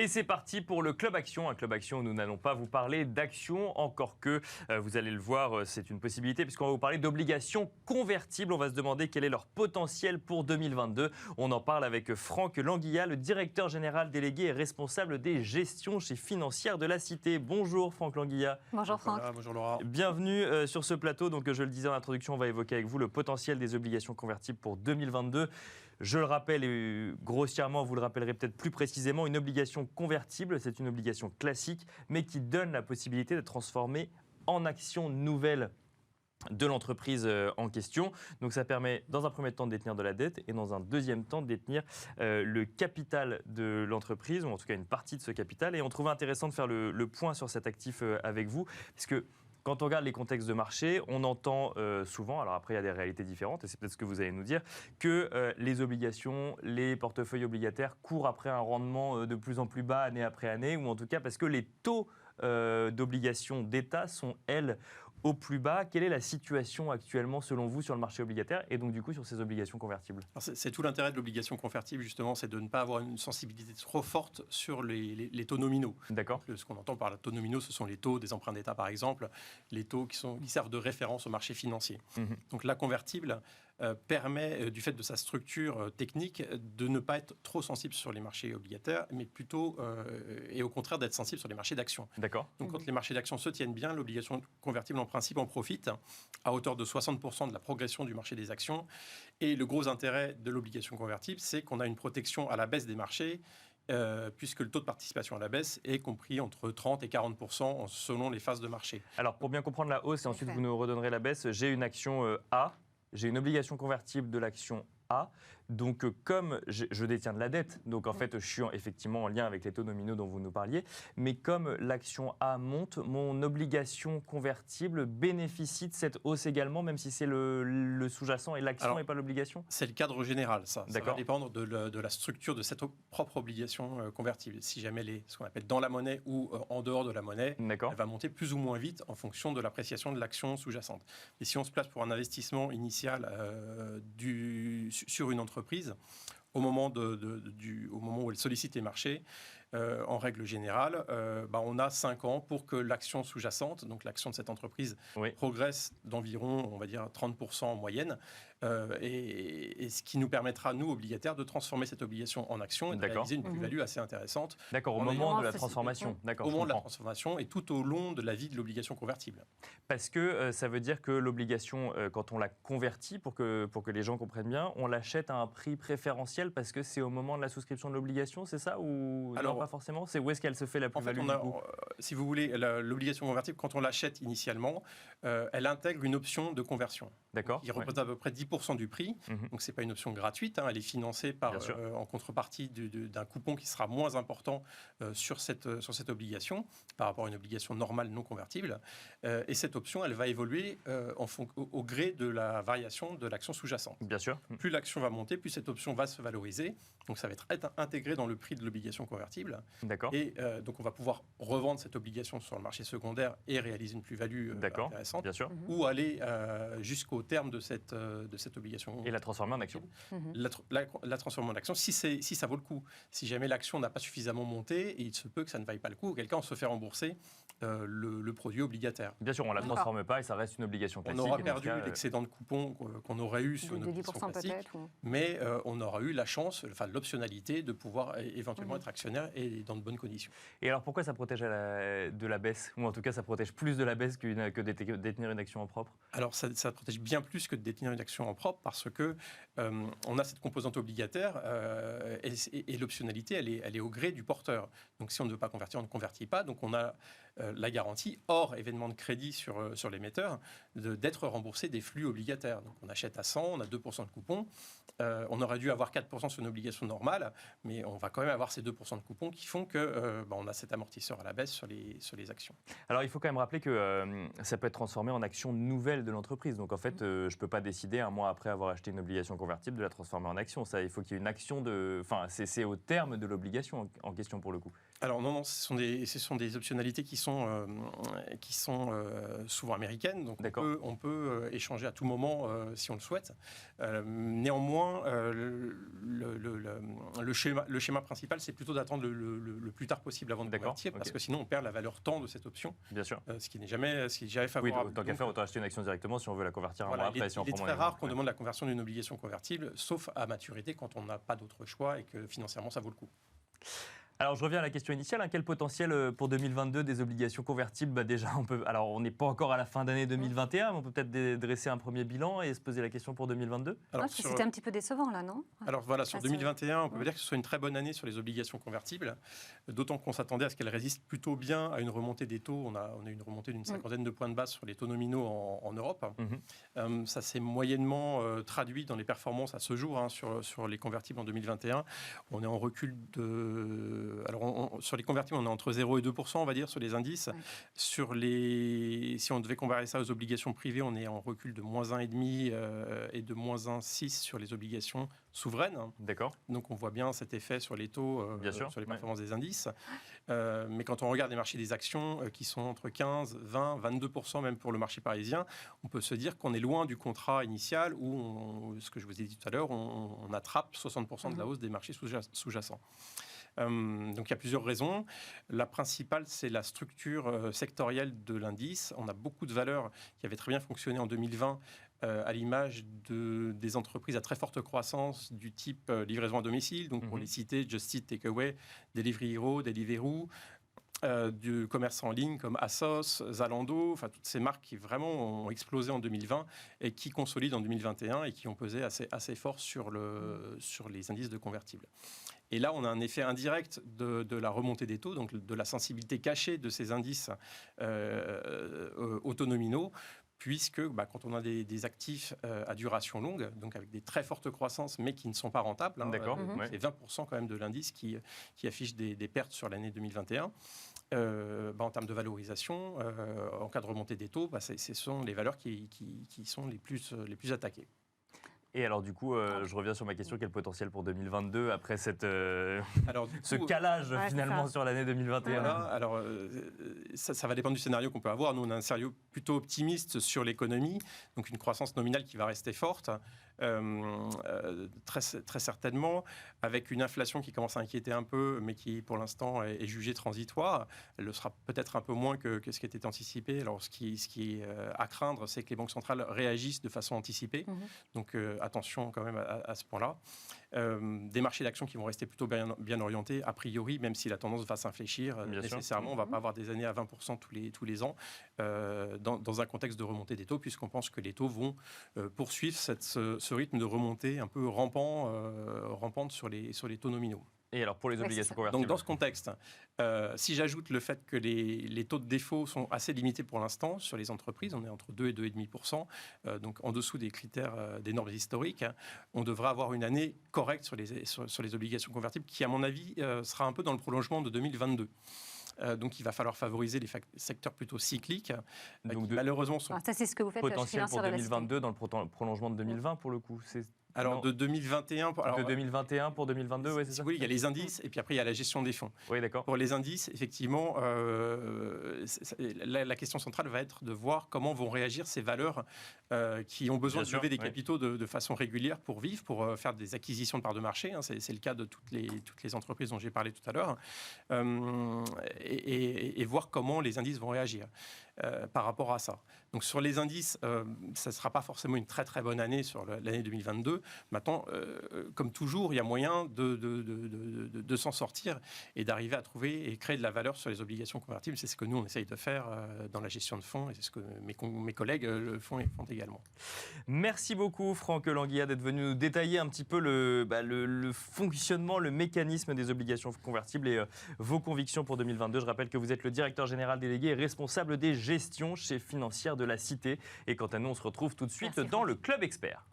Et c'est parti pour le Club Action, un Club Action où nous n'allons pas vous parler d'action, encore que, vous allez le voir, c'est une possibilité, puisqu'on va vous parler d'obligations convertibles. On va se demander quel est leur potentiel pour 2022. On en parle avec Franck Languilla, le directeur général délégué et responsable des gestions chez Financière de la Cité. Bonjour Franck Languilla. Bonjour Franck. Voilà, bonjour Laura. Bienvenue sur ce plateau. Donc, je le disais en introduction, on va évoquer avec vous le potentiel des obligations convertibles pour 2022. Je le rappelle, et grossièrement, vous le rappellerez peut-être plus précisément, une obligation convertible, c'est une obligation classique, mais qui donne la possibilité de transformer en action nouvelle de l'entreprise en question. Donc ça permet dans un premier temps de détenir de la dette et dans un deuxième temps de détenir le capital de l'entreprise, ou en tout cas une partie de ce capital. Et on trouvait intéressant de faire le point sur cet actif avec vous, puisque quand on regarde les contextes de marché, on entend souvent, alors après il y a des réalités différentes, et c'est peut-être ce que vous allez nous dire, que les obligations, les portefeuilles obligataires courent après un rendement de plus en plus bas année après année, ou en tout cas parce que les taux d'obligations d'État sont, elles, au plus bas. Quelle est la situation actuellement selon vous sur le marché obligataire et donc du coup sur ces obligations convertibles? C'est tout l'intérêt de l'obligation convertible justement, c'est de ne pas avoir une sensibilité trop forte sur les taux nominaux. D'accord. Ce qu'on entend par les taux nominaux, ce sont les taux des emprunts d'État par exemple, les taux qui servent de référence au marché financier. Donc la convertible permet, du fait de sa structure technique, de ne pas être trop sensible sur les marchés obligataires, mais plutôt, et au contraire, d'être sensible sur les marchés d'actions. D'accord. Donc quand les marchés d'actions se tiennent bien, l'obligation convertible en principe en profite à hauteur de 60% de la progression du marché des actions. Et le gros intérêt de l'obligation convertible, c'est qu'on a une protection à la baisse des marchés, puisque le taux de participation à la baisse est compris entre 30 et 40% selon les phases de marché. Alors pour bien comprendre la hausse, et ensuite vous nous redonnerez la baisse, j'ai une action A, j'ai une obligation convertible de l'action A. Donc, comme je détiens de la dette, donc en fait, je suis effectivement en lien avec les taux nominaux dont vous nous parliez, mais comme l'action A monte, mon obligation convertible bénéficie de cette hausse également, même si c'est le sous-jacent et l'action et pas l'obligation? C'est le cadre général, ça. Ça va D'accord. dépendre de la structure de cette propre obligation convertible. Si jamais elle est ce qu'on appelle dans la monnaie ou en dehors de la monnaie, elle va monter plus ou moins vite en fonction de l'appréciation de l'action sous-jacente. Et si on se place pour un investissement initial sur une entreprise, au moment où elle sollicite les marchés, en règle générale, on a 5 ans pour que l'action sous-jacente, donc l'action de cette entreprise, progresse d'environ, on va dire, 30% en moyenne, et ce qui nous permettra, nous, obligataires, de transformer cette obligation en action et de réaliser une plus-value assez intéressante. D'accord, au moment de la transformation. D'accord, au moment de la transformation et tout au long de la vie de l'obligation convertible. Parce que ça veut dire que l'obligation, quand on la convertit, pour que les gens comprennent bien, on l'achète à un prix préférentiel parce que c'est au moment de la souscription de l'obligation, c'est ça ou alors, non, pas forcément? C'est où est-ce qu'elle se fait la plus-value? Si vous voulez, l'obligation convertible, quand on l'achète initialement, elle intègre une option de conversion. D'accord. Qui représente à peu près 10% du prix. Donc, ce n'est pas une option gratuite. Elle est financée en contrepartie d'un coupon qui sera moins important sur cette obligation par rapport à une obligation normale non convertible. Et cette option, elle va évoluer au gré de la variation de l'action sous-jacente. Bien sûr. Plus l'action va monter, plus cette option va se valoriser. Donc, ça va être intégré dans le prix de l'obligation convertible. D'accord. Et donc, on va pouvoir revendre cette obligation sur le marché secondaire et réaliser une plus-value intéressante. Bien sûr. Ou aller jusqu'au terme de cette obligation. Et la transformer en action. La transformer en action, si ça vaut le coup. Si jamais l'action n'a pas suffisamment monté, il se peut que ça ne vaille pas le coup. Auquel cas, on se fait rembourser le produit obligataire. Bien sûr, on ne la transforme pas et ça reste une obligation classique. On aura perdu l'excédent de coupon qu'on aurait eu sur une obligation classique, mais on aura eu la chance, l'optionnalité de pouvoir éventuellement être actionnaire et dans de bonnes conditions. Et alors pourquoi ça protège de la baisse? Ou en tout cas, ça protège plus de la baisse que de détenir une action en propre? Alors ça protège bien plus que de détenir une action en propre parce que on a cette composante obligataire et l'optionnalité, elle est au gré du porteur. Donc si on ne veut pas convertir, on ne convertit pas. Donc on a la garantie, hors événement de crédit sur l'émetteur, d'être remboursé des flux obligataires. Donc on achète à 100, on a 2% de coupon. On aurait dû avoir 4% sur une obligation normale, mais on va quand même avoir ces 2% de coupons qui font qu'on a cet amortisseur à la baisse sur les actions. Alors il faut quand même rappeler que ça peut être transformé en action nouvelle de l'entreprise. Donc en fait, je ne peux pas décider un mois après avoir acheté une obligation convertible de la transformer en action. Ça, il faut qu'il y ait une action c'est au terme de l'obligation en question pour le coup. Alors non, ce sont des optionnalités qui sont souvent américaines, donc on peut échanger à tout moment si on le souhaite. Néanmoins, le schéma principal, c'est plutôt d'attendre le plus tard possible avant de convertir, parce que sinon on perd la valeur temps de cette option. Bien sûr. Ce qui n'est jamais favorable. Oui, tant qu'à faire, autant acheter une action directement si on veut la convertir un mois après. Il est très rare qu'on demande la conversion d'une obligation convertible, sauf à maturité quand on n'a pas d'autre choix et que financièrement ça vaut le coup. Alors, je reviens à la question initiale. Quel potentiel pour 2022 des obligations convertibles? Déjà, on n'est pas encore à la fin d'année 2021, mais on peut peut-être dresser un premier bilan et se poser la question pour 2022. C'était un petit peu décevant, là, non? Alors voilà, sur 2021, on peut dire que ce soit une très bonne année sur les obligations convertibles, d'autant qu'on s'attendait à ce qu'elles résistent plutôt bien à une remontée des taux. On a eu une remontée d'une cinquantaine de points de base sur les taux nominaux en Europe. Ça s'est moyennement traduit dans les performances à ce jour sur les convertibles en 2021. On est en recul de... Alors, sur les convertibles, on est entre 0 et 2%, on va dire, sur les indices. Ouais. Si on devait comparer ça aux obligations privées, on est en recul de moins 1,5 et de moins 1,6 sur les obligations souveraines. D'accord. Donc, on voit bien cet effet sur les taux, sur les performances des indices. Mais quand on regarde les marchés des actions, qui sont entre 15, 20, 22% même pour le marché parisien, on peut se dire qu'on est loin du contrat initial où, ce que je vous ai dit tout à l'heure, on attrape 60% de la hausse des marchés sous-jacents. Donc il y a plusieurs raisons. La principale, c'est la structure sectorielle de l'indice. On a beaucoup de valeurs qui avaient très bien fonctionné en 2020 à l'image des entreprises à très forte croissance du type livraison à domicile. Donc pour les citer, Just Eat Takeaway, Delivery Hero, Deliveroo, du commerce en ligne comme Asos, Zalando, enfin toutes ces marques qui vraiment ont explosé en 2020 et qui consolident en 2021 et qui ont pesé assez fort sur les indices de convertibles. Et là, on a un effet indirect de la remontée des taux, donc de la sensibilité cachée de ces indices autonominaux, puisque quand on a des actifs à duration longue, donc avec des très fortes croissances, mais qui ne sont pas rentables, c'est 20% quand même de l'indice qui affiche des pertes sur l'année 2021, en termes de valorisation, en cas de remontée des taux, ce sont les valeurs qui sont les plus attaquées. Et alors du coup, je reviens sur ma question, quel potentiel pour 2022 après ce calage finalement sur l'année 2021? Voilà, alors ça va dépendre du scénario qu'on peut avoir. Nous, on a un scénario plutôt optimiste sur l'économie, donc une croissance nominale qui va rester forte, très, très certainement, avec une inflation qui commence à inquiéter un peu, mais qui pour l'instant est jugée transitoire. Elle le sera peut-être un peu moins que ce qui était anticipé. Alors ce qui est à craindre, c'est que les banques centrales réagissent de façon anticipée. Donc attention quand même à ce point-là. Des marchés d'actions qui vont rester plutôt bien orientés, a priori, même si la tendance va s'infléchir nécessairement. On ne va pas avoir des années à 20% tous les ans dans un contexte de remontée des taux, puisqu'on pense que les taux vont poursuivre ce rythme de remontée un peu rampante sur les taux nominaux. Et alors pour les obligations convertibles? Donc dans ce contexte, si j'ajoute le fait que les taux de défaut sont assez limités pour l'instant sur les entreprises, on est entre 2 et 2,5%, donc en dessous des critères des normes historiques, on devrait avoir une année correcte sur les obligations convertibles qui, à mon avis, sera un peu dans le prolongement de 2022. Donc, il va falloir favoriser les secteurs plutôt cycliques, donc qui malheureusement sont... Alors, ça, c'est ce que vous faites potentiel pour 2022 dans le prolongement de 2020, pour le coup. Alors, de 2021... de 2021 pour 2022, oui, c'est ça. Oui, il y a les indices, et puis après, il y a la gestion des fonds. Oui, d'accord. Pour les indices, effectivement, la question centrale va être de voir comment vont réagir ces valeurs qui ont besoin de lever des capitaux de façon régulière pour vivre, pour faire des acquisitions de parts de marché. C'est le cas de toutes les entreprises dont j'ai parlé tout à l'heure. Et voir comment les indices vont réagir par rapport à ça. Donc sur les indices, ça ne sera pas forcément une très très bonne année sur l'année 2022. Maintenant, comme toujours, il y a moyen de s'en sortir et d'arriver à trouver et créer de la valeur sur les obligations convertibles. C'est ce que nous, on essaye de faire dans la gestion de fonds et c'est ce que mes collègues font également. Merci beaucoup Franck Languilla d'être venu nous détailler un petit peu le fonctionnement, le mécanisme des obligations convertibles et vos convictions pour 2022. Je rappelle que vous êtes le directeur général délégué et responsable des gestions chez Financière de la Cité. Et quant à nous, on se retrouve tout de suite dans le Club Expert.